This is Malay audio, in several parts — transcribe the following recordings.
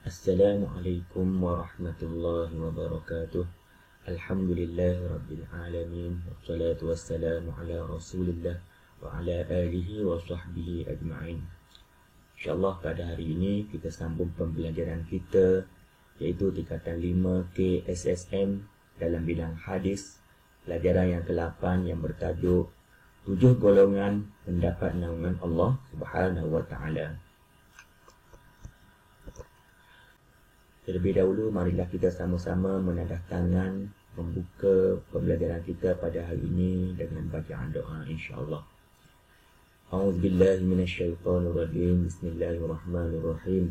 Assalamualaikum warahmatullahi wabarakatuh. Alhamdulillahi rabbil alamin. Wassalatu wassalamu ala rasulillah wa ala alihi wa sahbihi ajma'in. InsyaAllah pada hari ini kita sambung pembelajaran kita, iaitu tingkatan 5 KSSM dalam bidang hadis, pelajaran yang ke-8 yang bertajuk 7 golongan mendapat naungan Allah Subhanahu wa ta'ala. Terlebih dahulu, marilah kita sama-sama menadah tangan membuka pembelajaran kita pada hari ini dengan bacaan doa insya-Allah. A'udzubillahi minasyaitonirrajim. Bismillahirrahmanirrahim.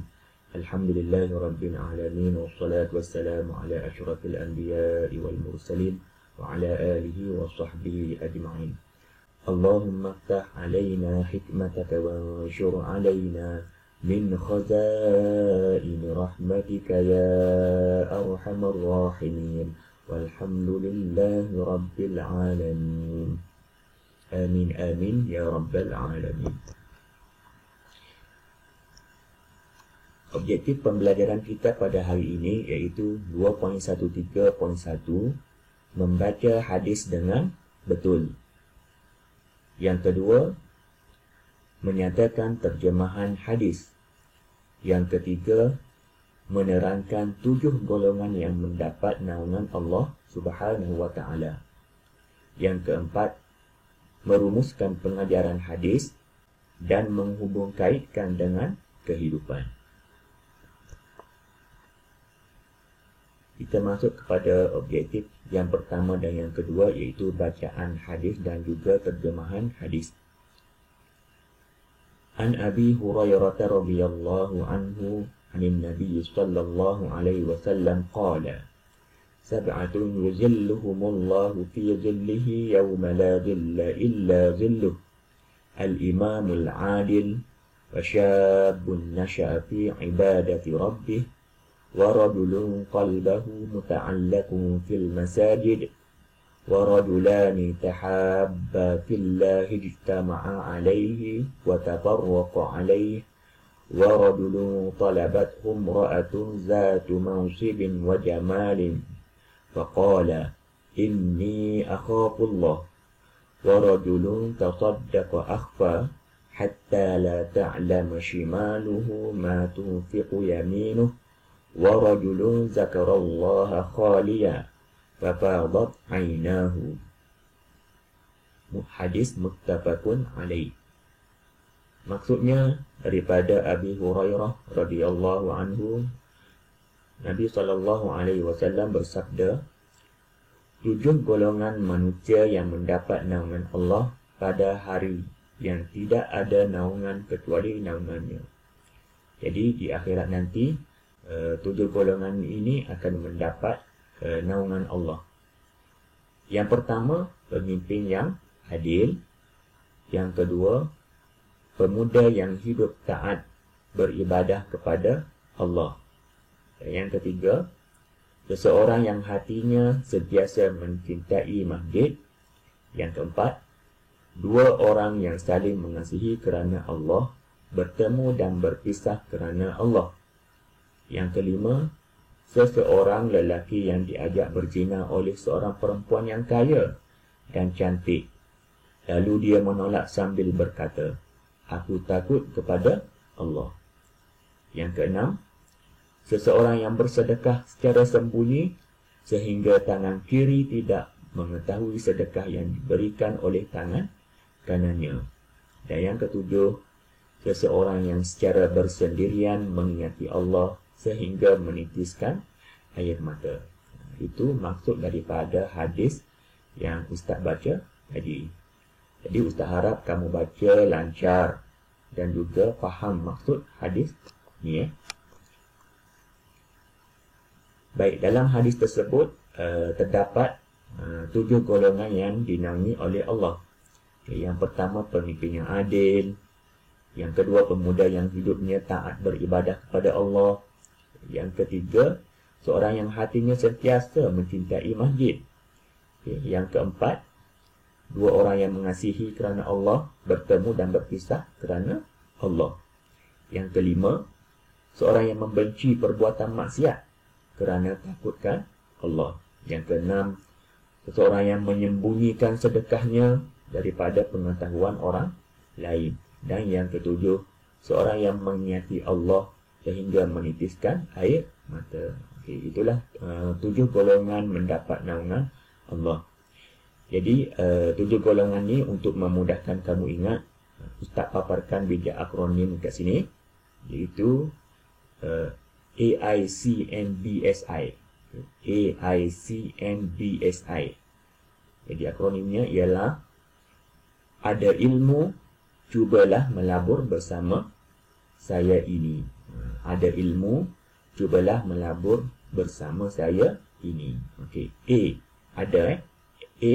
Alhamdulillahi rabbil alamin wassalatu wassalamu ala asyrafil anbiya'i wal mursalin wa ala alihi wa sahbihi ajma'in. Allahumma iftah 'alaina hikmataka wanshur 'alaina min khazain rahmatika ya arhamar rahimin. Walhamdulillahi rabbil alamin. Amin amin ya rabbal alamin. Objektif pembelajaran kita pada hari ini iaitu 2.13.1, membaca hadis dengan betul. Yang kedua, menyatakan terjemahan hadis. Yang ketiga, menerangkan 7 golongan yang mendapat naungan Allah Subhanahu wa ta'ala. Yang keempat, merumuskan pengajaran hadis dan menghubung kaitkan dengan kehidupan. Kita masuk kepada objektif yang pertama dan yang kedua, iaitu bacaan hadis dan juga terjemahan hadis. An Abi Hurairah radhiyallahu anhu anin Nabi sallallahu alaihi wasallam qala sab'atun yuzilluhumullahu fi zillihi yawma la zilla illa zilluh al-imamul 'adil wa syabun nasha'a fi ibadati rabbih wa rajulun qalbuhu muta'allaqun fil masajid wa rajulani tahabba fillahi ijtama'a alayhi wa tafarraqa alayhi wa rajulun talabathu imra'atun zatu mansibin wa jamalin faqala inni akhafullah wa rajulun tasaddaqa akhfa hatta la ta'lama shimaluhu ma tunfiqu yaminuhu wa rajulun zakarallaha khaliya fafadat aynahu. Hadis muttafaqun alaih. Maksudnya daripada Abi Hurairah radhiyallahu anhu, Nabi sallallahu alaihi wasallam bersabda, 7 golongan manusia yang mendapat naungan Allah pada hari yang tidak ada naungan kecuali naungannya. Jadi di akhirat nanti 7 golongan ini akan mendapat naungan Allah. Yang pertama, pemimpin yang adil. Yang kedua, pemuda yang hidup taat beribadah kepada Allah. Dan yang ketiga, seseorang yang hatinya sentiasa mencintai masjid. Yang keempat, 2 orang yang saling mengasihi kerana Allah, bertemu dan berpisah kerana Allah. Yang kelima, seseorang lelaki yang diajak berzina oleh seorang perempuan yang kaya dan cantik. Lalu dia menolak sambil berkata, aku takut kepada Allah. Yang keenam, seseorang yang bersedekah secara sembunyi sehingga tangan kiri tidak mengetahui sedekah yang diberikan oleh tangan kanannya. Dan yang ketujuh, seseorang yang secara bersendirian mengingati Allah sehingga menitiskan air mata. Itu maksud daripada hadis yang Ustaz baca tadi. Jadi Ustaz harap kamu baca lancar dan juga faham maksud hadis ni. Baik, dalam hadis tersebut terdapat 7 golongan yang dinaungi oleh Allah. Yang pertama, pemimpin yang adil. Yang kedua, pemuda yang hidupnya taat beribadah kepada Allah. Yang ketiga, seorang yang hatinya sentiasa mencintai masjid. Yang keempat, 2 orang yang mengasihi kerana Allah, bertemu dan berpisah kerana Allah. Yang kelima, seorang yang membenci perbuatan maksiat kerana takutkan Allah. Yang keenam, seseorang yang menyembunyikan sedekahnya daripada pengetahuan orang lain. Dan yang ketujuh, seorang yang mengingati Allah sehingga menitiskan air mata. Okey, itulah 7 golongan mendapat naungan Allah. Jadi 7 golongan ni untuk memudahkan kamu ingat, Ustaz paparkan bijak akronim kat sini, iaitu AICNBSI. AICNBSI. Jadi akronimnya ialah: ada ilmu, cubalah melabur bersama saya ini. Ada ilmu, cubalah melabur bersama saya ini. Okey, ada A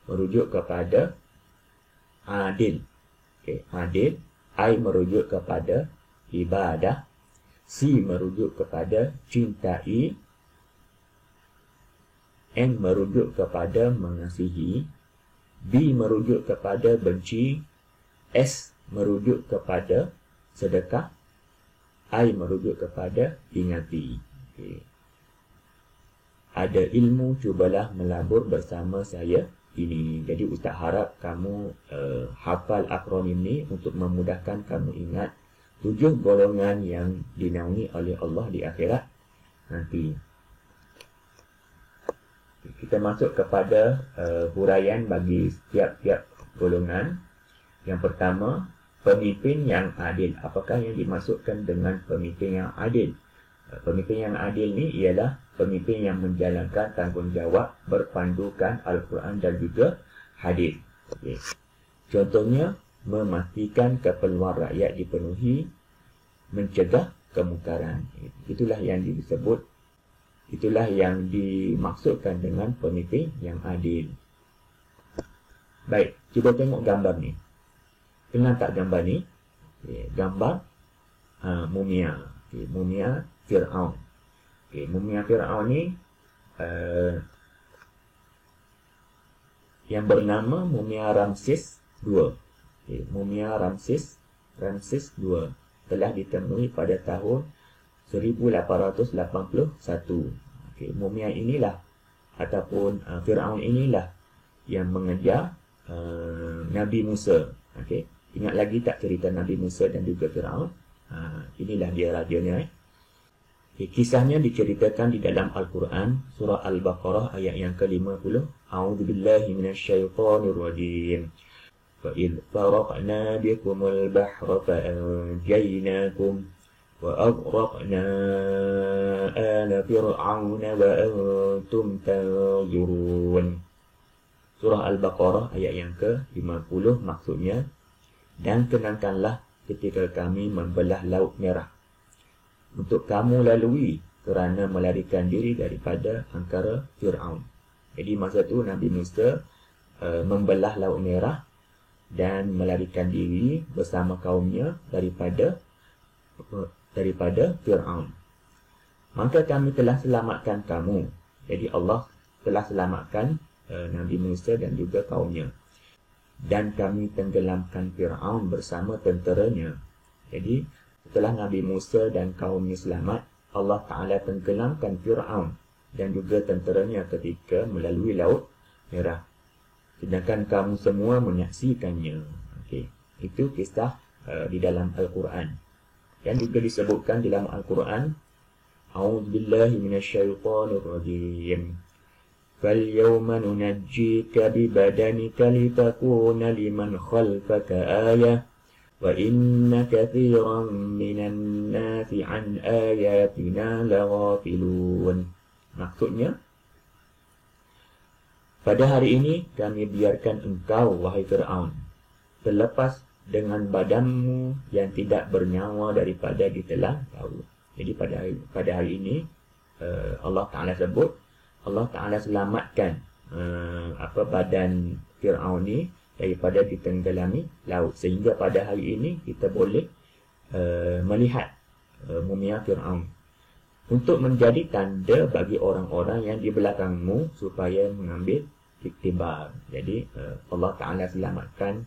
merujuk kepada adil. Okey, adil. I merujuk kepada ibadah. C merujuk kepada cintai. N merujuk kepada mengasihi. B merujuk kepada benci. S merujuk kepada sedekah. I merujuk kepada ingati. Okay. Ada ilmu, cubalah melabur bersama saya ini. Jadi Ustaz harap kamu hafal akronim ni untuk memudahkan kamu ingat 7 golongan yang dinaungi oleh Allah di akhirat nanti. Kita masuk kepada huraian bagi setiap-tiap golongan. Yang pertama, pemimpin yang adil. Apakah yang dimaksudkan dengan pemimpin yang adil? Pemimpin yang adil ni ialah pemimpin yang menjalankan tanggungjawab berpandukan Al-Quran dan juga hadis. Okay. Contohnya, memastikan keperluan rakyat dipenuhi, mencegah kemungkaran. Itulah yang disebut, itulah yang dimaksudkan dengan pemimpin yang adil. Baik, cuba tengok gambar ni. Kenal tak gambar ni? Okay, gambar mumia. Okay, mumia Fir'aun. Okay, mumia Fir'aun ni yang bernama mumia Ramses II. Okay, mumia Ramses II telah ditemui pada tahun 1881. Okay, mumia inilah ataupun Fir'aun inilah yang mengejar Nabi Musa. Okay, ingat lagi tak cerita Nabi Musa dan juga Fir'aun? Inilah dia rajanya. Kisahnya diceritakan di dalam Al-Quran, surah Al-Baqarah ayat yang ke-50. A'udzubillahi minasyaitonirrajim. Wa idh faraqna bikumul bahra fa'anjaynakum wa aghraqna ala fir'auna wa antum tanzurun. Surah Al-Baqarah ayat yang ke-50 maksudnya, dan kenangkanlah ketika kami membelah Laut Merah untuk kamu lalui kerana melarikan diri daripada angkara Fir'aun. Jadi masa tu Nabi Musa membelah Laut Merah dan melarikan diri bersama kaumnya daripada Fir'aun. Maka kami telah selamatkan kamu. Jadi Allah telah selamatkan Nabi Musa dan juga kaumnya. Dan kami tenggelamkan Fir'aun bersama tenteranya. Jadi setelah Nabi Musa dan kaumnya selamat, Allah Ta'ala tenggelamkan Fir'aun dan juga tenteranya ketika melalui Laut Merah. Sedangkan kamu semua menyaksikannya. Okay. Itu kisah di dalam Al-Quran. Dan juga disebutkan di dalam Al-Quran, A'udzubillahi minasyaitonirrajim. فَالْيَوْمَ نُنَجِّيكَ بِبَدَنِكَ لِتَكُونَ لِمَنْ خَلْفَكَ آيَةً وَإِنَّ كَثِيرًا مِنَ النَّاسِ عَنْ آيَاتِنَا لَغَافِلُونَ. Maksudnya, pada hari ini kami biarkan engkau, wahai Fir'aun, terlepas dengan badanmu yang tidak bernyawa daripada ditelan laut. Jadi pada hari ini Allah Ta'ala sebut, Allah Ta'ala selamatkan badan Fir'aun ni daripada ditenggelami laut. Sehingga pada hari ini kita boleh melihat mumia Fir'aun. Untuk menjadi tanda bagi orang-orang yang di belakangmu supaya mengambil iktibar. Jadi Allah Ta'ala selamatkan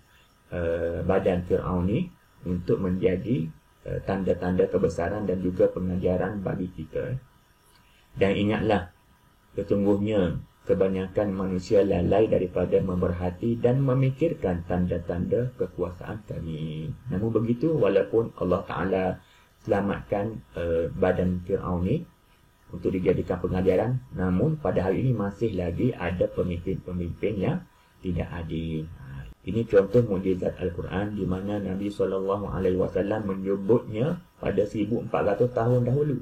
badan Fir'aun ni untuk menjadi tanda-tanda kebesaran dan juga pengajaran bagi kita. Dan ingatlah, sesungguhnya kebanyakan manusia lalai daripada memerhati dan memikirkan tanda-tanda kekuasaan kami. Namun begitu, walaupun Allah Ta'ala selamatkan badan Fir'aun ni untuk dijadikan pengajaran, namun pada hari ini masih lagi ada pemimpin-pemimpin yang tidak adil. Ini contoh mukjizat Al-Quran di mana Nabi SAW menyebutnya pada 1400 tahun dahulu.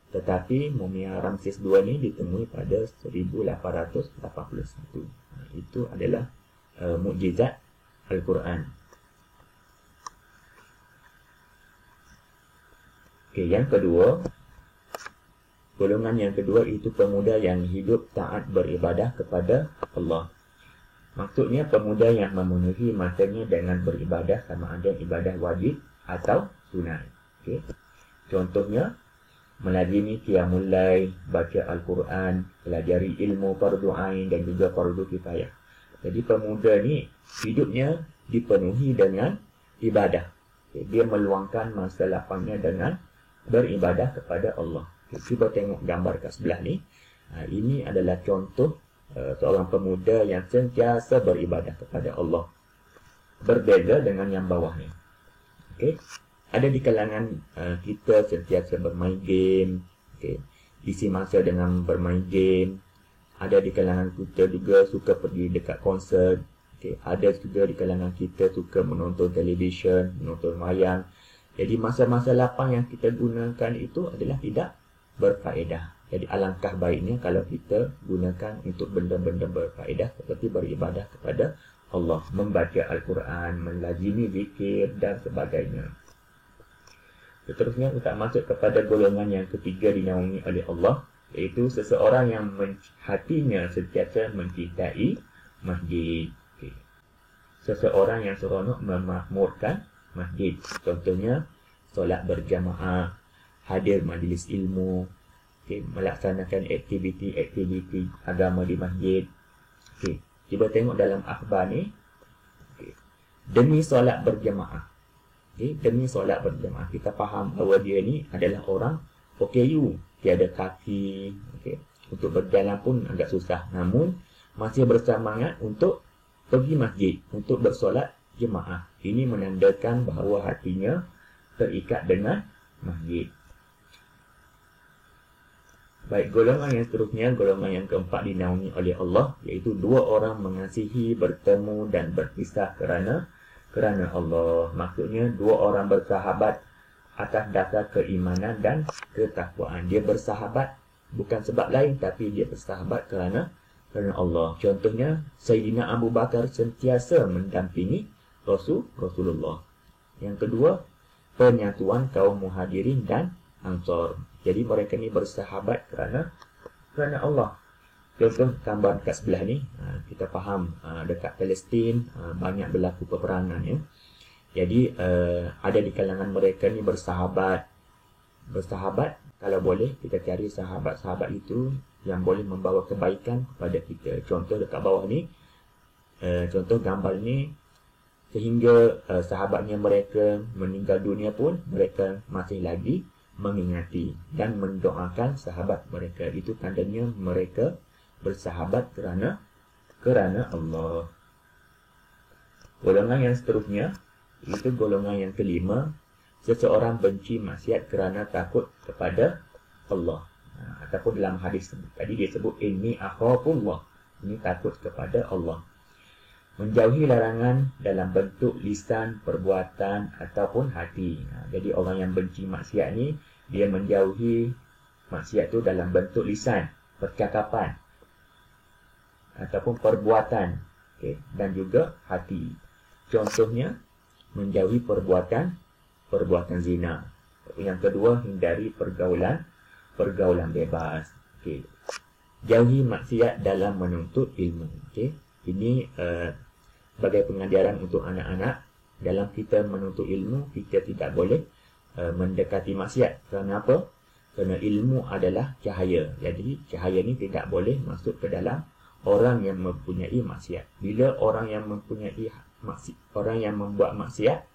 Tetapi mumia Ramses II ni ditemui pada 1881. Itu adalah mukjizat Al-Quran. Okey, yang kedua, golongan yang kedua itu pemuda yang hidup taat beribadah kepada Allah. Maksudnya pemuda yang memenuhi masanya dengan beribadah sama ada ibadah wajib atau sunat. Okay. Contohnya, melazimi qiyamul lail, baca Al-Quran, pelajari ilmu fardu ain dan juga fardu kifayah. Jadi pemuda ni hidupnya dipenuhi dengan ibadah. Okay. Dia meluangkan masa lapangnya dengan beribadah kepada Allah. Okay. Cuba tengok gambar kat sebelah ni. Ini adalah contoh seorang pemuda yang sentiasa beribadah kepada Allah. Berbeza dengan yang bawah ni. Okay. Ada di kalangan kita sentiasa bermain game. Okay. Isi masa dengan bermain game. Ada di kalangan kita juga suka pergi dekat konsert. Okay. Ada juga di kalangan kita suka menonton televisyen, menonton wayang. Jadi masa-masa lapang yang kita gunakan itu adalah tidak berfaedah. Jadi alangkah baiknya kalau kita gunakan untuk benda-benda berfaedah seperti beribadah kepada Allah, membaca Al-Quran, melazimi zikir dan sebagainya. Seterusnya kita masuk kepada golongan yang ketiga dinaungi oleh Allah, iaitu seseorang yang hatinya sentiasa mencintai masjid. Okay. Seseorang yang seronok memakmurkan masjid. Contohnya, solat berjamaah, hadir majlis ilmu, okay, melaksanakan aktiviti agama di masjid. Okay. Cuba tengok dalam akhbar ni. Okay. Demi solat berjamaah. Okay. Demi solat berjamaah. Kita faham bahawa dia ni adalah orang OKU. Tiada kaki. Okay. Untuk berjalan pun agak susah. Namun, masih bersemangat untuk pergi masjid. Untuk bersolat jemaah. Ini menandakan bahawa hatinya terikat dengan masjid. Baik, golongan yang seterusnya, golongan yang keempat dinaungi oleh Allah, iaitu dua orang mengasihi, bertemu dan berpisah kerana Allah. Maksudnya, dua orang bersahabat atas dasar keimanan dan ketakwaan. Dia bersahabat bukan sebab lain, tapi dia bersahabat kerana Allah. Contohnya, Sayyidina Abu Bakar sentiasa mendampingi Rasulullah. Yang kedua, penyatuan kaum Muhajirin dan Ansar. Jadi mereka ni bersahabat kerana Allah. Contoh gambar kat sebelah ni, kita faham dekat Palestin banyak berlaku peperangan ya. Jadi ada di kalangan mereka ni bersahabat. Kalau boleh kita cari sahabat-sahabat itu yang boleh membawa kebaikan kepada kita. Contoh dekat bawah ni, contoh gambar ni, sehingga sahabatnya mereka meninggal dunia pun mereka masih lagi mengingati dan mendoakan sahabat mereka. Itu tandanya mereka bersahabat kerana Allah. Golongan yang seterusnya, itu golongan yang kelima, seseorang benci maksiat kerana takut kepada Allah. Ataupun dalam hadis tadi dia sebut inni akhafullah, ini takut kepada Allah. Menjauhi larangan dalam bentuk lisan, perbuatan ataupun hati. Jadi orang yang benci maksiat ni, dia menjauhi maksiat tu dalam bentuk lisan, percakapan ataupun perbuatan, okay, dan juga hati. Contohnya, menjauhi perbuatan zina. Yang kedua, hindari pergaulan bebas. Okay. Jauhi maksiat dalam menuntut ilmu. Okay. Ini sebagai pengajaran untuk anak-anak. Dalam kita menuntut ilmu, kita tidak boleh mendekati maksiat. Kerana apa? Kerana ilmu adalah cahaya. Jadi cahaya ni tidak boleh masuk ke dalam orang yang mempunyai maksiat. Bila orang yang mempunyai maksiat, orang yang membuat maksiat,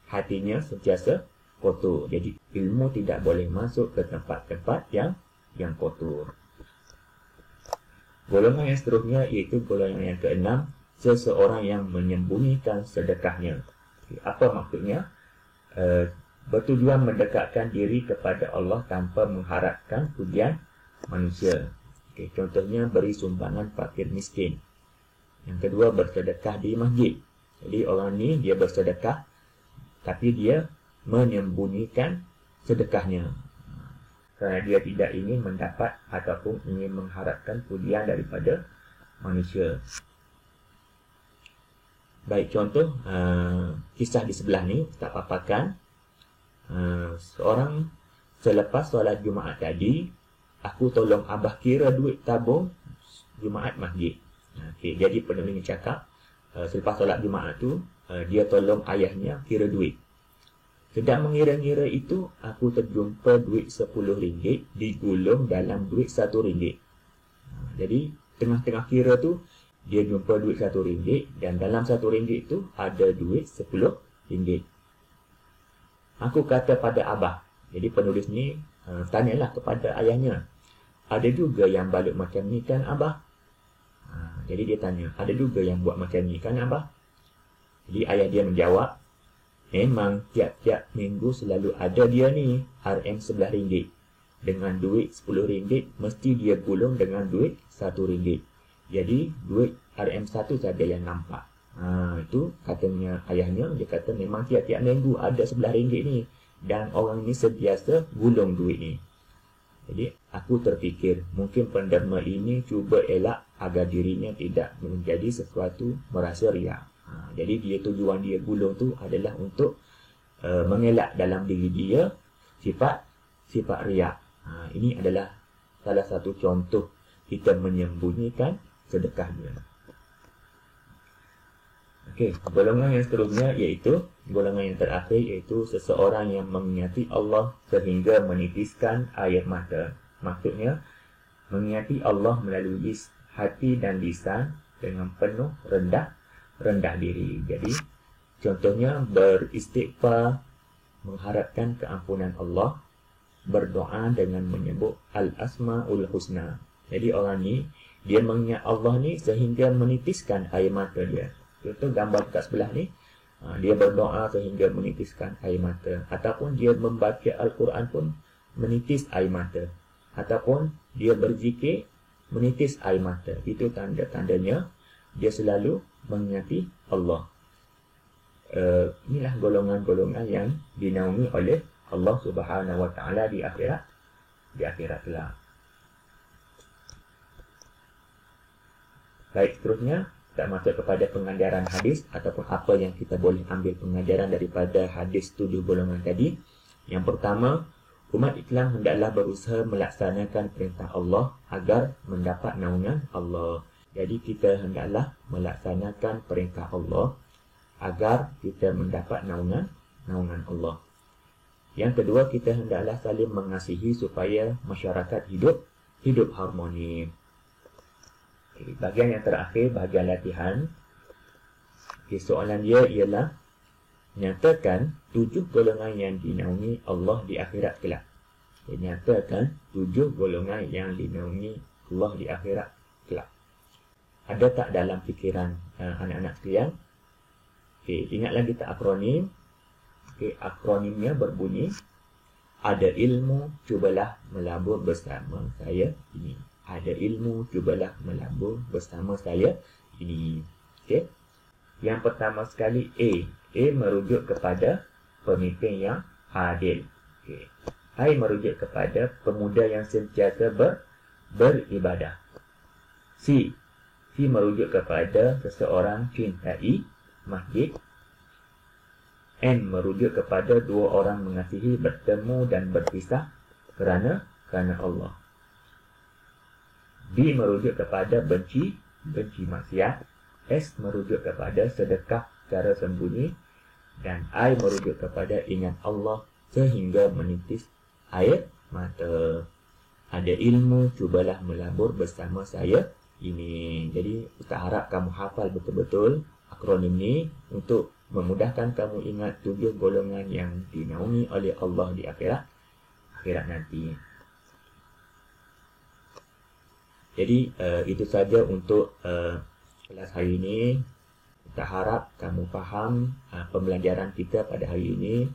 hatinya sentiasa kotor. Jadi ilmu tidak boleh masuk ke tempat-tempat yang kotor. Golongan yang seterusnya iaitu golongan yang keenam, seseorang yang menyembunyikan sedekahnya. Apa maksudnya? Bertujuan mendekatkan diri kepada Allah tanpa mengharapkan pujian manusia. Contohnya beri sumbangan fakir miskin. Yang kedua, bersedekah di masjid. Jadi orang ni dia bersedekah tapi dia menyembunyikan sedekahnya kerana dia tidak ingin mendapat ataupun ingin mengharapkan pujian daripada manusia. Baik, contoh kisah di sebelah ni Ustaz paparkan. Seorang selepas solat Jumaat tadi, aku tolong abah kira duit tabung Jumaat masjid. Jadi penulis ni cakap, selepas solat Jumaat tu, dia tolong ayahnya kira duit. Sedang mengira-ngira itu, aku terjumpa duit RM10 digulung dalam duit RM1. Jadi, tengah-tengah kira tu, dia jumpa duit RM1 dan dalam RM1 itu ada duit RM10. Aku kata pada abah. Jadi, penulis ni tanyalah kepada ayahnya. Ada juga yang balut macam ni kan abah? Jadi dia tanya, ada juga yang buat macam ni kan abah? Jadi ayah dia menjawab, memang tiap-tiap minggu selalu ada dia ni RM11. Dengan duit RM10 mesti dia gulung dengan duit RM1. Jadi duit RM1 saja yang nampak. Itu katanya ayahnya, dia kata memang tiap-tiap minggu ada RM11 ni dan orang ni sentiasa gulung duit ni. Jadi aku terfikir mungkin penderma ini cuba elak agar dirinya tidak menjadi sesuatu merasa riak. Jadi tujuan dia gulung tu adalah untuk mengelak dalam diri dia sifat riak. Ini adalah salah satu contoh kita menyembunyikan sedekahnya. Okey, golongan yang seterusnya iaitu golongan yang terakhir iaitu seseorang yang mengingati Allah sehingga menitiskan air mata. Maksudnya mengingati Allah melalui hati dan lisan dengan penuh rendah diri. Jadi contohnya beristighfar, mengharapkan keampunan Allah, berdoa dengan menyebut Al-Asma'ul Husna. Jadi orang ni dia mengingat Allah ni sehingga menitiskan air mata dia. Contoh gambar dekat sebelah ni, dia berdoa sehingga menitiskan air mata. Ataupun dia membaca Al-Quran pun menitis air mata. Ataupun dia berzikir menitis air mata. Itu tanda-tandanya dia selalu mengingati Allah. Inilah golongan-golongan yang dinaungi oleh Allah Subhanahu Wa Taala di akhirat kelak. Baik, seterusnya kita masuk kepada pengajaran hadis ataupun apa yang kita boleh ambil pengajaran daripada hadis 7 golongan tadi. Yang pertama, umat Islam hendaklah berusaha melaksanakan perintah Allah agar mendapat naungan Allah. Jadi kita hendaklah melaksanakan perintah Allah agar kita mendapat naungan Allah. Yang kedua, kita hendaklah saling mengasihi supaya masyarakat hidup harmoni. Bahagian yang terakhir, bahagian latihan. Soalan dia ialah nyatakan 7 golongan yang dinaungi Allah di akhirat kelak. Nyatakan 7 golongan yang dinaungi Allah di akhirat kelak. Ada tak dalam fikiran anak-anak sekalian? Ingatlah kita akronim. Akronimnya berbunyi, ada ilmu, cubalah melabur bersama saya ini. Ada ilmu, cubalah melabur bersama saya ini. Okey. Yang pertama sekali A. A merujuk kepada pemimpin yang adil. Okey. I merujuk kepada pemuda yang sentiasa beribadah. C. C merujuk kepada seseorang cintai masjid. N merujuk kepada 2 orang mengasihi bertemu dan berpisah kerana Allah. B merujuk kepada benci maksiat. S merujuk kepada sedekah secara sembunyi. Dan I merujuk kepada ingat Allah sehingga menitis air mata. Ada ilmu, cubalah melabur bersama saya ini. Jadi Ustaz harap kamu hafal betul-betul akronim ni untuk memudahkan kamu ingat 7 golongan yang dinaungi oleh Allah di akhirat nanti. Jadi itu saja untuk kelas hari ini. Kita harap kamu faham pembelajaran kita pada hari ini.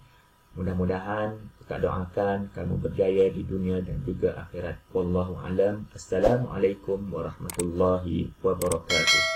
Mudah-mudahan kita doakan kamu berjaya di dunia dan juga akhirat. Wallahu alam. Assalamualaikum warahmatullahi wabarakatuh.